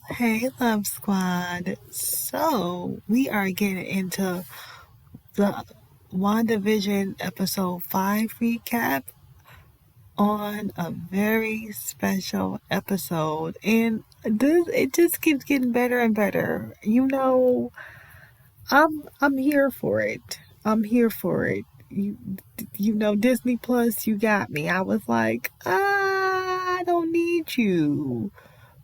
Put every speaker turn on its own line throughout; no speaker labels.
Hey, Love Squad. So, we are getting into the Wandavision episode 5 recap on a very special episode. And it just keeps getting better and better. I'm here for it. I'm here for it. Disney Plus, you got me. I was like, I don't need you.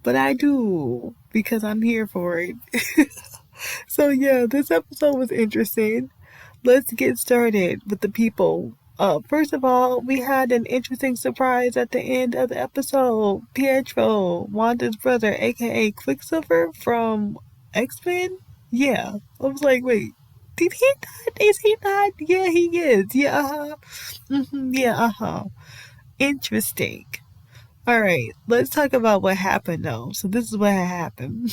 But I do because I'm here for it. So yeah, this episode was interesting. Let's get started with the people. First of all, we had an interesting surprise at the end of the episode. Pietro, Wanda's brother, aka Quicksilver from X-Men. Yeah, I was like, wait, did he not? Is he not? Yeah, he is. Yeah, yeah, Interesting. All right, let's talk about what happened though. So this is what happened.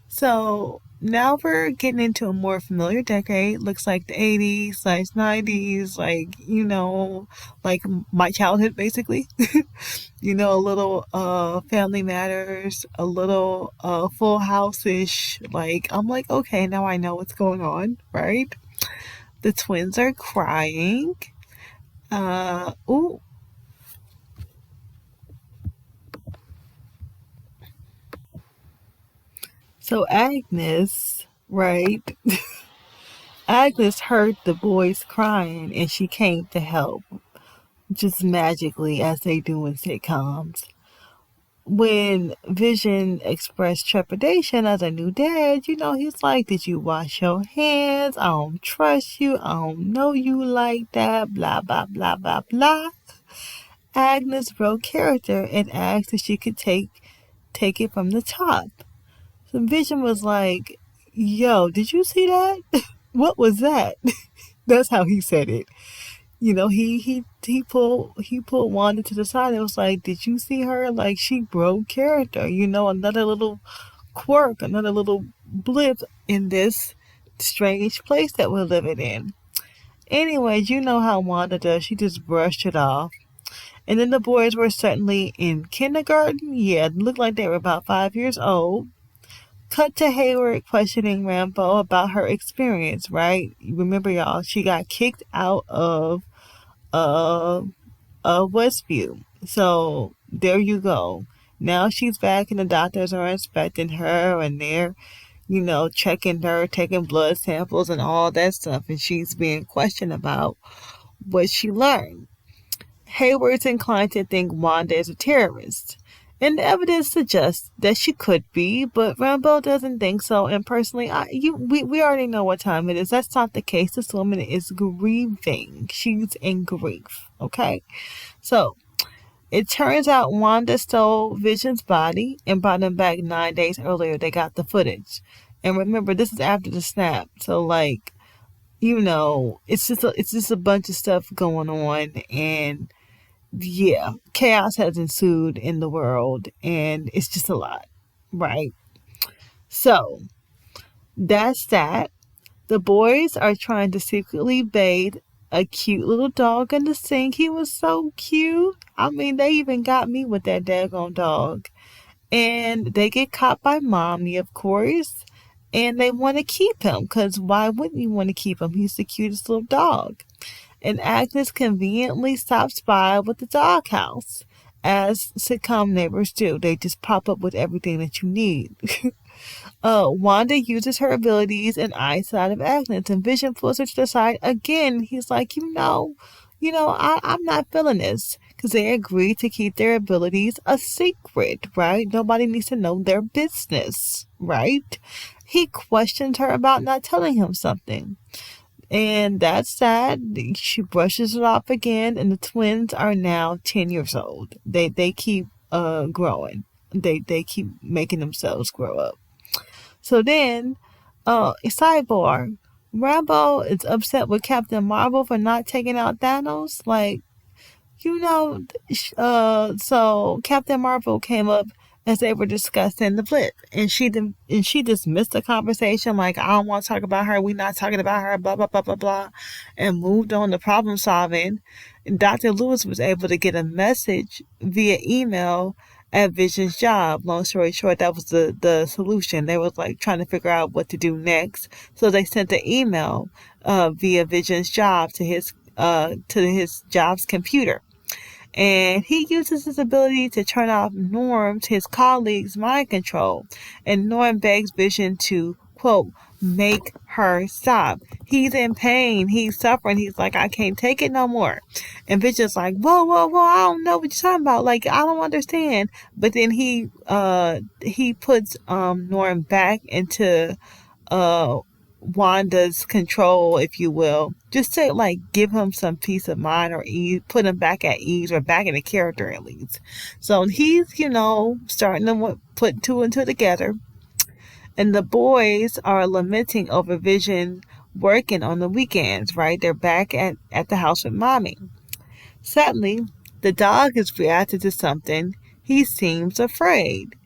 So now we're getting into a more familiar decade. Looks like the 80s, slash 90s, like my childhood basically. A little Family Matters, a little Full House ish. Like I'm like, okay, now I know what's going on, right? The twins are crying. Ooh. So Agnes, right? Agnes heard the boys crying and she came to help, just magically as they do in sitcoms. When Vision expressed trepidation as a new dad, he's like, did you wash your hands? I don't trust you. I don't know you like that. Blah, blah, blah, blah, blah. Agnes broke character and asked if she could take it from the top. So Vision was like, yo, did you see that? What was that? That's how he said it. He pulled Wanda to the side and was like, "Did you see her? Like she broke character. Another little quirk, another little blip in this strange place that we're living in." Anyways, you know how Wanda does. She just brushed it off. And then the boys were certainly in kindergarten. Yeah, it looked like they were about 5 years old. Cut to Hayward questioning Rambo about her experience, right? Remember, y'all, she got kicked out uh, of Westview. So there you go. Now she's back and the doctors are inspecting her and they're, checking her, taking blood samples and all that stuff. And she's being questioned about what she learned. Hayward's inclined to think Wanda is a terrorist. And the evidence suggests that she could be, but Rambo doesn't think so. And personally, we already know what time it is. That's not the case. This woman is grieving. She's in grief. Okay? So, it turns out Wanda stole Vision's body and brought him back 9 days earlier. They got the footage. And remember, this is after the snap. So, like, it's just a bunch of stuff going on. And yeah, chaos has ensued in the world. And it's just a lot. Right? So, that's that. The boys are trying to secretly bathe a cute little dog in the sink. He was so cute. I mean, they even got me with that daggone dog. And they get caught by mommy, of course. And they want to keep him because why wouldn't you want to keep him? He's the cutest little dog. And Agnes conveniently stops by with the doghouse, as sitcom neighbors do. They just pop up with everything that you need. Wanda uses her abilities and eyesight of Agnes, and Vision pulls her to the side again. He's like, I'm not feeling this because they agreed to keep their abilities a secret, right? Nobody needs to know their business, right? He questions her about not telling him something. And that's sad. She brushes it off again, and the twins are now 10 years old. They keep growing. They keep making themselves grow up. So then, sidebar. Rambo is upset with Captain Marvel for not taking out Thanos. Like, so Captain Marvel came up as they were discussing the blip, and she dismissed the conversation like, I don't want to talk about her. We're not talking about her. Blah blah blah blah blah, and moved on to problem solving. And Dr. Lewis was able to get a message via email at Vision's job. Long story short, that was the solution. They was like trying to figure out what to do next. So they sent an email via Vision's job to his job's computer. And he uses his ability to turn off Norm's, his colleague's mind control. And Norm begs Vision to, quote, make her stop. He's in pain. He's suffering. He's like, I can't take it no more. And Vision's like, whoa, whoa, whoa, I don't know what you're talking about. Like, I don't understand. But then he puts Norm back into uh Wanda's control, if you will, just to like give him some peace of mind or ease, put him back at ease or back in the character at least. So he's, starting to put two and two together. And the boys are lamenting over Vision working on the weekends, right? They're back at the house with mommy. Suddenly, the dog is reacting to something. He seems afraid.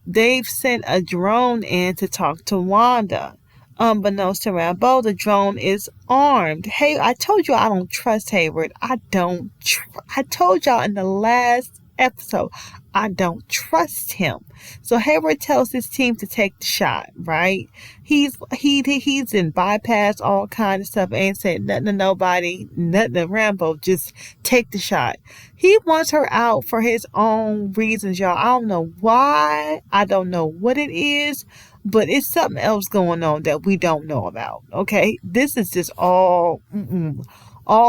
They've sent a drone in to talk to Wanda. Unbeknownst to Rambo, the drone is armed. Hey, I told you I don't trust Hayward. I told y'all in the last episode, I don't trust him. So Hayward tells his team to take the shot, right? He's in bypass all kind of stuff, ain't said nothing to nobody, nothing to Rambo, just take the shot. He wants her out for his own reasons, y'all. I don't know why. I don't know what it is, but it's something else going on that we don't know about. Okay, this is just all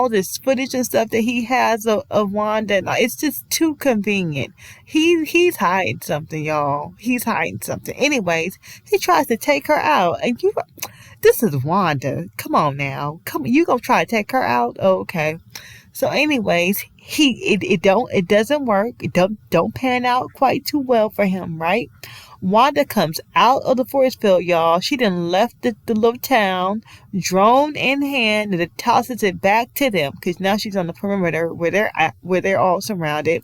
this footage and stuff that he has of Wanda. It's just too convenient. He's hiding something, y'all. He's hiding something. Anyways, he tries to take her out, and this is Wanda. Come on now, you gonna try to take her out? Oh, okay. So, anyways, it doesn't work. It don't pan out quite too well for him, right? Wanda comes out of the force field, y'all. She done left the little town, drone in hand, and it tosses it back to them because now she's on the perimeter where they're all surrounded.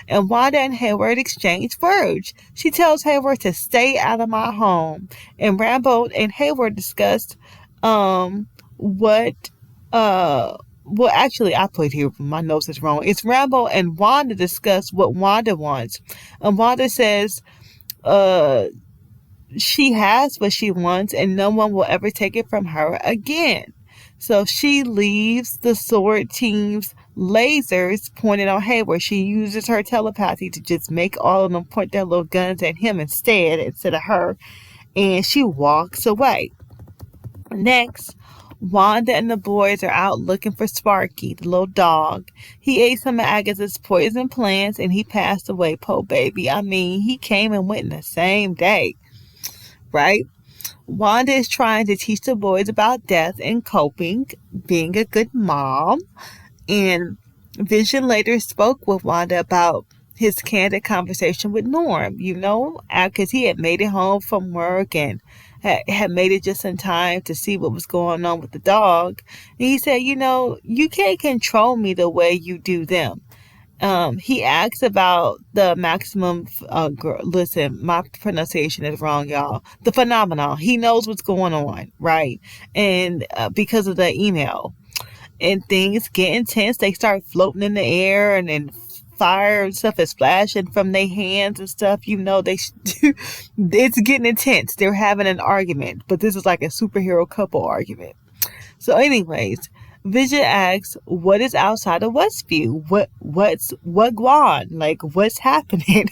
And Wanda and Hayward exchange words. She tells Hayward to stay out of my home. And Rambo and Hayward discussed what well, actually, I put here, my notes is wrong. It's Rambo and Wanda discuss what Wanda wants. And Wanda says she has what she wants and no one will ever take it from her again. So she leaves the sword team's lasers pointed on Hayward. She uses her telepathy to just make all of them point their little guns at him instead of her. And she walks away. Next, Wanda and the boys are out looking for Sparky, the little dog. He ate some of Agatha's poison plants and he passed away, po baby. I mean, he came and went in the same day, right? Wanda is trying to teach the boys about death and coping, being a good mom. And Vision later spoke with Wanda about his candid conversation with Norm, because he had made it home from work and had made it just in time to see what was going on with the dog. And he said, you can't control me the way you do them. He asks about the maximum, listen, my pronunciation is wrong, y'all. The phenomenon. He knows what's going on, right? And because of the email. And things get intense. They start floating in the air and then fire and stuff is splashing from their hands and stuff. It's getting intense. They're having an argument, but this is like a superhero couple argument. So anyways, Vision asks, what is outside of Westview? What Guan? Like, what's happening?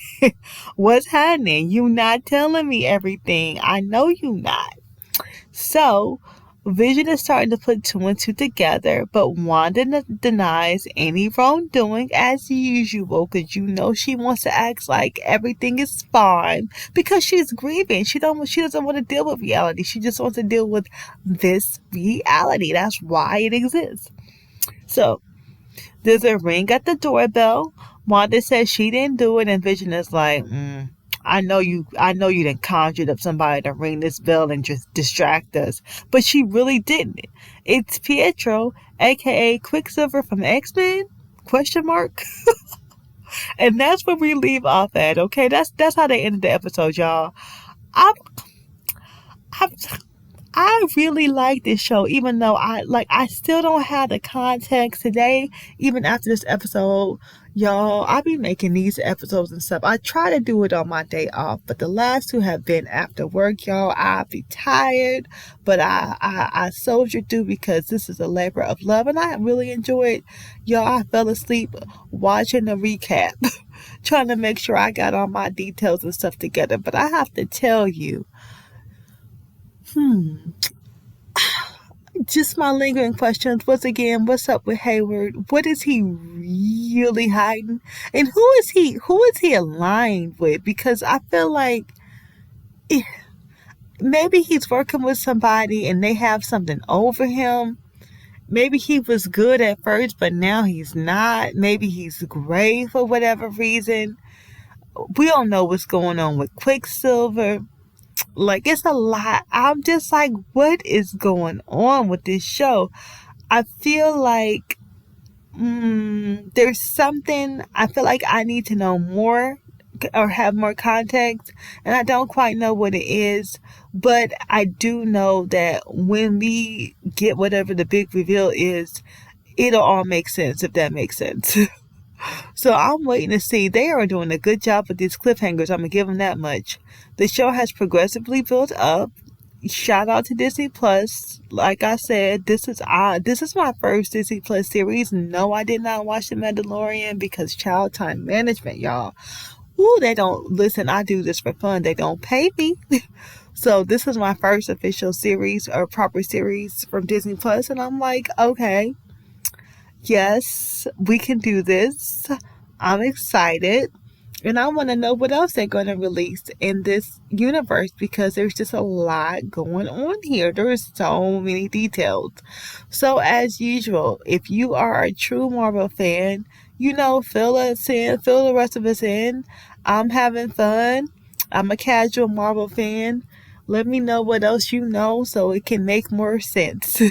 What's happening? You not telling me everything. I know you not. So Vision is starting to put two and two together, but Wanda denies any wrongdoing as usual because she wants to act like everything is fine because she's grieving. She doesn't want to deal with reality. She just wants to deal with this reality. That's why it exists. So there's a ring at the doorbell. Wanda says she didn't do it, and Vision is like, I know you done conjured up somebody to ring this bell and just distract us. But she really didn't. It's Pietro, aka Quicksilver from X-Men? ? And that's where we leave off at, okay? That's how they ended the episode, y'all. I really like this show, even though I still don't have the context today, even after this episode. Y'all, I be making these episodes and stuff. I try to do it on my day off, but the last two have been after work, y'all. I be tired, but I soldier through because this is a labor of love, and I really enjoy it. Y'all, I fell asleep watching the recap, trying to make sure I got all my details and stuff together. But I have to tell you, just my lingering questions. Once again, what's up with Hayward? What is he really hiding? And who is he? Who is he aligned with? Because I feel like maybe he's working with somebody and they have something over him. Maybe he was good at first, but now he's not. Maybe he's gray for whatever reason. We don't know what's going on with Quicksilver. Like, it's a lot. I'm just like, what is going on with this show? I feel like there's something. I feel like I need to know more or have more context, and I don't quite know what it is, but I do know that when we get whatever the big reveal is, it'll all make sense, if that makes sense. So I'm waiting to see. They are doing a good job with these cliffhangers. I'm gonna give them that much. The show has progressively built up. Shout out to Disney Plus. Like I said, this is my first Disney Plus series. No, I did not watch The Mandalorian because child time management, y'all. Ooh, they don't listen. I do this for fun. They don't pay me. So this is my first official series or proper series from Disney Plus, and I'm like, okay, yes, we can do this. I'm excited. And I want to know what else they're going to release in this universe because there's just a lot going on here. There's so many details. So as usual, if you are a true Marvel fan, fill us in, fill the rest of us in. I'm having fun. I'm a casual Marvel fan. Let me know what else you know so it can make more sense.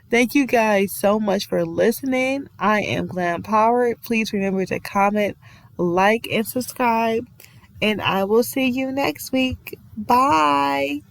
Thank you guys so much for listening. I am Glam Powered. Please remember to comment, like, and subscribe. And I will see you next week. Bye.